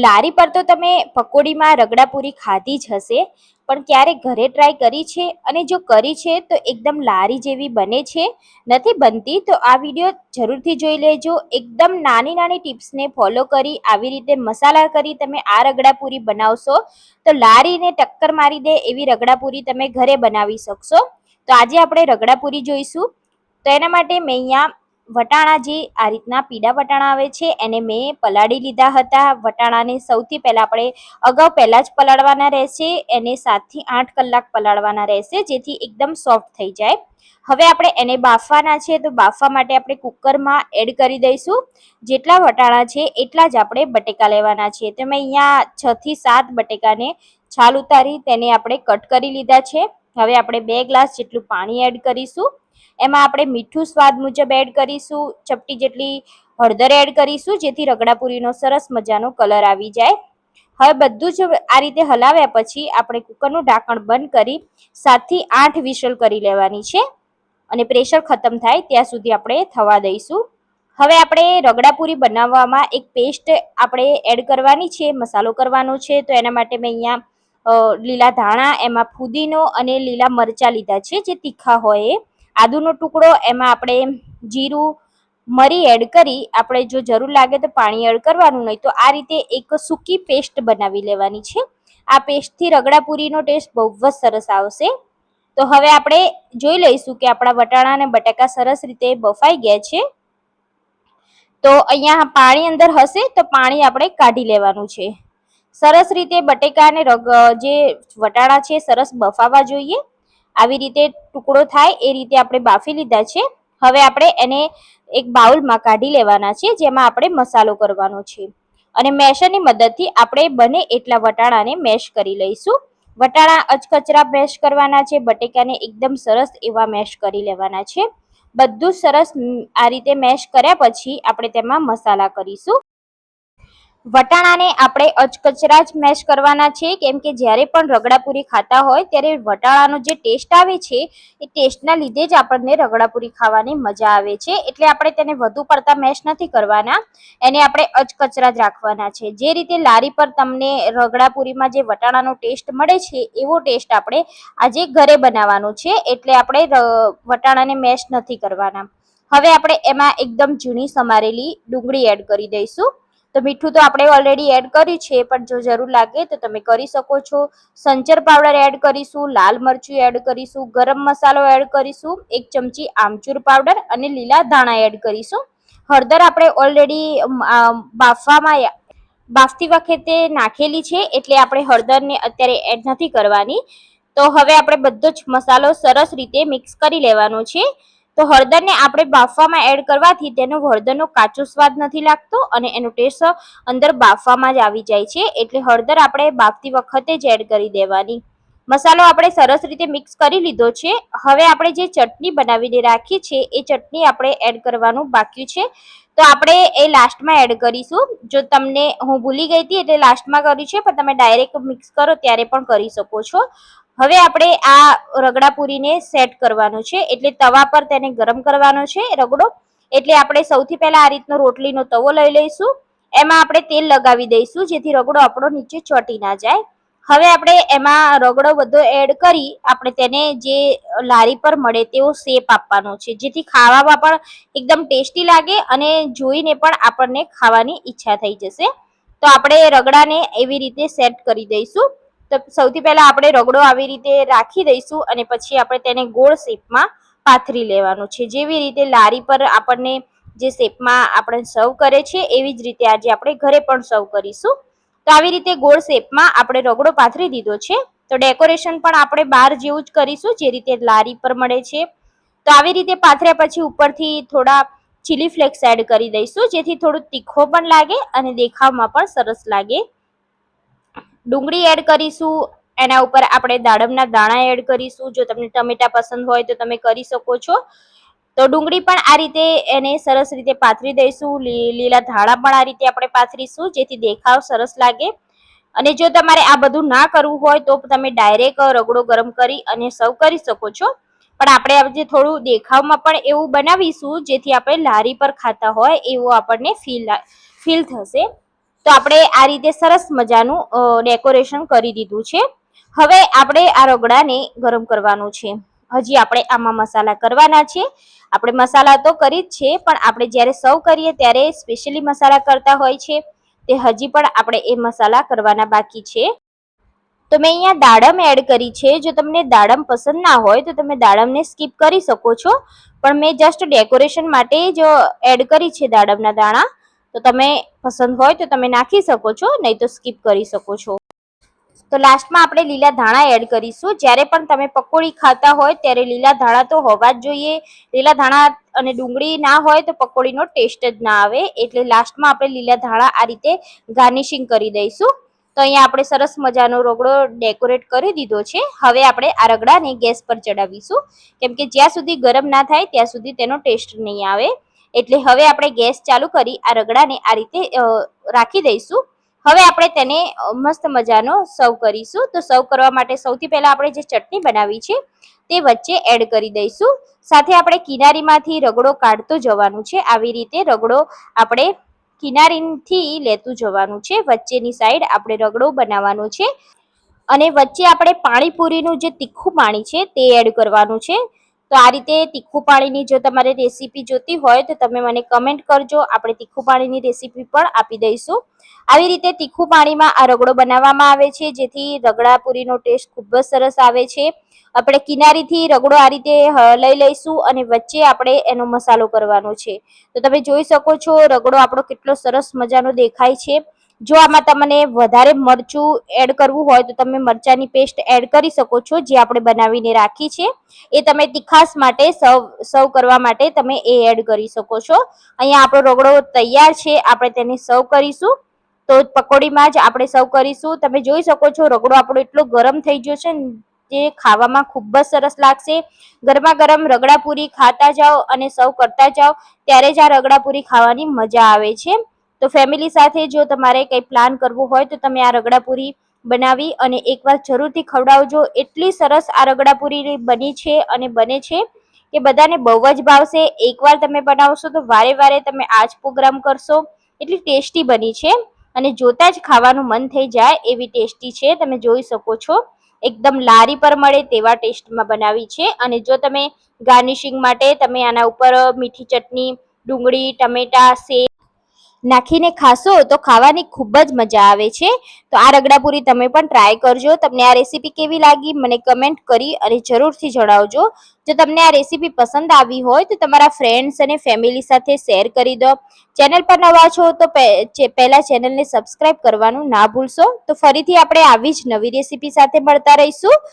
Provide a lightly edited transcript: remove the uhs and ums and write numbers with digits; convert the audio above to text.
લારી પર તો તમે પકોડીમાં રગડાપુરી ખાધી જ હશે, પણ ક્યારે ઘરે ટ્રાય કરી છે? અને જો કરી છે તો એકદમ લારી જેવી બને છે? નથી બનતી તો આ વિડીયો જરૂરથી જોઈ લેજો. એકદમ નાની નાની ટિપ્સને ફોલો કરી આવી રીતે મસાલા કરી તમે આ રગડાપુરી બનાવશો તો લારીને ટક્કર મારી દે એવી રગડાપુરી તમે ઘરે બનાવી શકશો. તો આજે આપણે રગડાપુરી જોઈશું. તો એના માટે મેં અહીંયા વટાણા, જે આ રીતના પીળા વટાણા આવે છે, એને મેં પલાળી લીધા હતા. વટાણાને સૌથી પહેલા આપણે અગાઉ પહેલા જ પલાળવાના રહેશે. એને 7 થી 8 કલાક પલાળવાના રહેશે, જેથી એકદમ સોફ્ટ થઈ જાય. હવે આપણે એને બાફવાના છે, તો બાફવા માટે આપણે કુકરમાં એડ કરી દઈશું. જેટલા વટાણા છે એટલા જ આપણે બટેકા લેવાના છે. તો મેં અહીંયા 6 થી 7 બટેકાને છાલ ઉતારી તેને આપણે કટ કરી લીધા છે. હવે આપણે 2 ગ્લાસ જેટલું પાણી એડ કરીશું. એમાં આપણે મીઠું સ્વાદ મુજબ એડ કરીશું. ચપટી જેટલી હળદર એડ કરીશું, જેથી રગડાપુરીનો સરસ મજાનો કલર આવી જાય. હવે બધું જ આ રીતે હલાવ્યા પછી આપણે કુકરનું ઢાંકણ બંધ કરી 7 થી 8 વિસલ કરી લેવાની છે, અને પ્રેશર ખતમ થાય ત્યાં સુધી આપણે થવા દઈશું. હવે આપણે રગડાપુરી બનાવવામાં એક પેસ્ટ આપણે એડ કરવાની છે, મસાલો કરવાનો છે. તો એના માટે મેં અહીંયા લીલા ધાણા, એમાં ફુદીનો અને લીલા મરચાં લીધા છે, જે તીખા હોય. આદુનો ટુકડો, એમાં આપણે જીરું, મરી એડ કરી આપણે જો જરૂર લાગે તો પાણી એડ કરવાનું, નહીં તો આ રીતે એક સૂકી પેસ્ટ બનાવી લેવાની છે. આ પેસ્ટથી રગડાપુરીનો ટેસ્ટ બહુ જ સરસ આવશે. તો હવે આપણે જોઈ લઈશું કે આપણા વટાણા અને બટાકા સરસ રીતે બફાઈ ગયા છે. તો અહીંયા પાણી અંદર હશે તો પાણી આપણે કાઢી લેવાનું છે. સરસ રીતે બટેકા અને જે વટાણા છે સરસ બફાવા જોઈએ. આવી રીતે ટુકડો થાય એ રીતે આપણે બાફી લીધા છે. હવે આપણે એને એક બાઉલમાં કાઢી લેવાના છે, જેમાં આપણે મસાલો કરવાનો છે. અને મેશરની મદદથી આપણે બને એટલા વટાણાને મેશ કરી લઈશું. વટાણા અચકચરા મેશ કરવાના છે, બટેકાને એકદમ સરસ એવા મેશ કરી લેવાના છે. બધું સરસ આ રીતે મેશ કર્યા પછી આપણે તેમાં મસાલા કરીશું. વટાણાને આપણે અચકચરા જ મેશ કરવાના છે, કેમ કે જ્યારે પણ રગડાપુરી ખાતા હોય ત્યારે વટાણાનો જે ટેસ્ટ આવે છે એ ટેસ્ટના લીધે જ આપણને રગડાપુરી ખાવાની મજા આવે છે. એટલે આપણે તેને વધુ પડતા મેશ નથી કરવાના, એને આપણે અચકચરા જ રાખવાના છે. જે રીતે લારી પર તમને રગડાપુરીમાં જે વટાણાનો ટેસ્ટ મળે છે એવો ટેસ્ટ આપણે આજે ઘરે બનાવવાનો છે, એટલે આપણે વટાણાને મેશ નથી કરવાના. હવે આપણે એમાં એકદમ ઝીણી સમારેલી ડુંગળી એડ કરી દઈશું. તો મીઠું તો આપણે ઓલરેડી એડ કર્યું છે, પણ જો જરૂર લાગે તો તમે કરી શકો છો. સંચર પાવડર એડ કરીશું, લાલ મરચું એડ કરીશું, ગરમ મસાલો એડ કરીશું, 1 ચમચી આમચૂર પાવડર અને લીલા ધાણા એડ કરીશું. હળદર આપણે ઓલરેડી બાફતી વખતે નાખેલી છે, એટલે આપણે હળદરને અત્યારે એડ નથી કરવાની. તો હવે આપણે બધો જ મસાલો સરસ રીતે મિક્સ કરી લેવાનો છે. તો હળદરને આપણે બાફવામાં એડ કરવાથી તેનો હળદરનો કાચો સ્વાદ નથી લાગતો અને એનો ટેસ્ટ અંદર બાફવામાં જ આવી જાય છે. એટલે હળદર આપણે બાફતી વખતે જ એડ કરી દેવાની. મસાલો આપણે સરસ રીતે મિક્સ કરી લીધો છે. હવે આપણે જે ચટણી બનાવીને રાખી છે એ ચટણી આપણે એડ કરવાનું બાકી છે, તો આપણે એ લાસ્ટમાં એડ કરીશું. જો તમને, હું ભૂલી ગઈ હતી એટલે લાસ્ટમાં કર્યું છે, પણ તમે ડાયરેક્ટ મિક્સ કરો ત્યારે પણ કરી શકો છો. હવે આપણે આ રગડાપુરીને સેટ કરવાનું છે, એટલે તવા પર તેને ગરમ કરવાનો છે રગડો. એટલે આપણે સૌથી પહેલા આ રીતનો રોટલીનો તવો લઈ લઈશું. એમાં આપણે તેલ લગાવી દઈશું, જેથી રગડો આપણો નીચે ચોંટી ના જાય. હવે આપણે એમાં રગડો બધો એડ કરી આપણે તેને જે લારી પર મળે તેવો શેપ આપવાનો છે, જેથી ખાવામાં પણ એકદમ ટેસ્ટી લાગે અને જોઈને પણ આપણને ખાવાની ઈચ્છા થઈ જશે. તો આપણે રગડાને એવી રીતે સેટ કરી દઈશું. તો સૌથી પહેલા આપણે રગડો આવી રીતે રાખી દઈશું અને પછી આપણે તેને ગોળ શેપમાં પાથરી લેવાનું છે. જેવી રીતે લારી પર આપણને જે શેપમાં આપણે સર્વ કરે છે એવી જ રીતે આજે આપણે ઘરે પણ સર્વ કરીશું. તો આવી રીતે ગોળ શેપમાં આપણે રગડો પાથરી દીધો છે. તો ડેકોરેશન પણ આપણે બહાર જેવું જ કરીશું, જે રીતે લારી પર મળે છે. તો આવી રીતે પાથર્યા પછી ઉપરથી થોડા ચીલી ફ્લેક્સ એડ કરી દઈશું, જેથી થોડું તીખો પણ લાગે અને દેખાવમાં પણ સરસ લાગે. ડુંગળી એડ કરીશું. એના ઉપર આપણે દાડમના દાણા એડ કરીશું. જો તમને ટમેટા પસંદ હોય તો તમે કરી શકો છો. તો ડુંગળી પણ આ રીતે એને સરસ રીતે પાથરી દઈશું. લીલા ધાણા પણ આ રીતે આપણે પાથરીશું, જેથી દેખાવ સરસ લાગે. અને જો તમારે આ બધું ના કરવું હોય તો તમે ડાયરેક્ટ રગડો ગરમ કરી અને સર્વ કરી શકો છો. પણ આપણે આજે થોડું દેખાવમાં પણ એવું બનાવીશું, જેથી આપણે લારી પર ખાતા હોય એવું આપણને ફીલ થશે. તો તો આપણે આ રીતે સરસ મજાનું ડેકોરેશન કરી દીધું છે. હવે આપણે આ રગડાને ગરમ કરવાનું છે. હજી આપણે આમાં મસાલા કરવાના છે. આપણે મસાલા તો કરી જ છે, પણ આપણે જ્યારે સર્વ કરીએ ત્યારે સ્પેશિયલી મસાલા કરતા હોય છે, તે હજી પણ આપણે એ મસાલા કરવાના બાકી છે. તો મેં અહીંયા દાડમ એડ કરી છે. જો તમને દાડમ પસંદ ના હોય તો તમે દાડમને સ્કીપ કરી શકો છો, પણ મેં જસ્ટ ડેકોરેશન માટે જ એડ કરી છે દાડમના દાણા. તો તમે પસંદ હોય તો તમે નાખી શકો છો, નહીં તો સ્કીપ કરી શકો છો. તો લાસ્ટમાં આપણે લીલા ધાણા એડ કરીશું. જ્યારે પણ તમે પકોડી ખાતા હોય ત્યારે લીલા ધાણા તો હોવા જ જોઈએ. લીલા ધાણા અને ડુંગળી ના હોય તો પકોડીનો ટેસ્ટ જ ના આવે. એટલે લાસ્ટમાં આપણે લીલા ધાણા આ રીતે ગાર્નિશિંગ કરી દઈશું. તો અહીંયા આપણે સરસ મજાનો રગડો ડેકોરેટ કરી દીધો છે. હવે આપણે આ રગડાને ગેસ પર ચડાવીશું, કેમ કે જ્યાં સુધી ગરમ ના થાય ત્યાં સુધી તેનો ટેસ્ટ નહીં આવે. એટલે હવે આપણે ગેસ ચાલુ કરી આ રગડાને આ રીતે રાખી દઈશું. હવે આપણે તેને મસ્ત મજાનો સર્વ કરીશું. તો સર્વ કરવા માટે સૌથી પહેલા આપણે જે ચટણી બનાવી છે તે વચ્ચે એડ કરી દઈશું. સાથે આપણે કિનારીમાંથી રગડો કાઢતો જવાનું છે. આવી રીતે રગડો આપણે કિનારીથી લેતું જવાનું છે. વચ્ચેની સાઈડ આપણે રગડો બનાવવાનો છે, અને વચ્ચે આપણે પાણીપુરીનું જે તીખું પાણી છે તે એડ કરવાનું છે. તો આ રીતે તીખું પાણીની જો તમારે રેસીપી જોતી હોય તો તમે મને કમેન્ટ કરજો. આપણે તીખું પાણીની રેસીપી પણ આપી દઈશું. આવી રીતે તીખું પાણીમાં આ રગડો બનાવવામાં આવે છે, જેથી રગડાપુરીનો ટેસ્ટ ખૂબ જ સરસ આવે છે. આપણે કિનારીથી રગડો આ રીતે લઈ લઈશું અને વચ્ચે આપણે એનો મસાલો કરવાનો છે. તો તમે જોઈ શકો છો રગડો આપણો કેટલો સરસ મજાનો દેખાય છે. જો આમાં તમને વધારે મરચું એડ કરવું હોય તો તમે મરચાની પેસ્ટ એડ કરી શકો છો, જે આપણે બનાવીને રાખી છે. એ તમે તીખાસ માટે સર્વ કરવા માટે તમે એ એડ કરી શકો છો. અહીંયા આપણો રગડો તૈયાર છે. આપણે તેને સર્વ કરીશું. તો પકોડીમાં જ આપણે સર્વ કરીશું. તમે જોઈ શકો છો રગડો આપણો એટલો ગરમ થઈ ગયો છે, જે ખાવામાં ખૂબ જ સરસ લાગશે. ગરમા ગરમ રગડાપુરી ખાતા જાઓ અને સર્વ કરતા જાઓ, ત્યારે જ આ રગડાપુરી ખાવાની મજા આવે છે. તો ફેમિલી સાથે જો તમારે કંઈ પ્લાન કરવો હોય તો તમે આ રગડાપુરી બનાવી અને એકવાર જરૂરથી ખવડાવજો. એટલી સરસ આ રગડાપુરી બની છે અને બને છે કે બધાને બહુ જ ભાવશે. એકવાર તમે બનાવશો તો વારે વારે તમે આ જ પ્રોગ્રામ કરશો. એટલી ટેસ્ટી બની છે અને જોતા જ ખાવાનું મન થઈ જાય એવી ટેસ્ટી છે. તમે જોઈ શકો છો એકદમ લારી પર મળે તેવા ટેસ્ટમાં બનાવી છે. અને જો તમે ગાર્નિશિંગ માટે તમે આના ઉપર મીઠી ચટણી, ડુંગળી, ટમેટા, સેવ નાખીને ખાશો તો ખાવાની ખૂબ જ મજા આવે છે. તો આ રગડાપુરી તમે પણ ટ્રાય કરજો. તમને આ રેસીપી કેવી લાગી મને કમેન્ટ કરી અને જરૂરથી જણાવજો. જો તમને આ રેસીપી પસંદ આવી હોય તો તમારા ફ્રેન્ડ્સ અને ફેમિલી સાથે શેર કરી દો. ચેનલ પર નવા છો તો પહેલા ચેનલને સબસ્ક્રાઇબ કરવાનું ના ભૂલશો. તો ફરીથી આપણે આવી જ નવી રેસીપી સાથે મળતા રહીશું.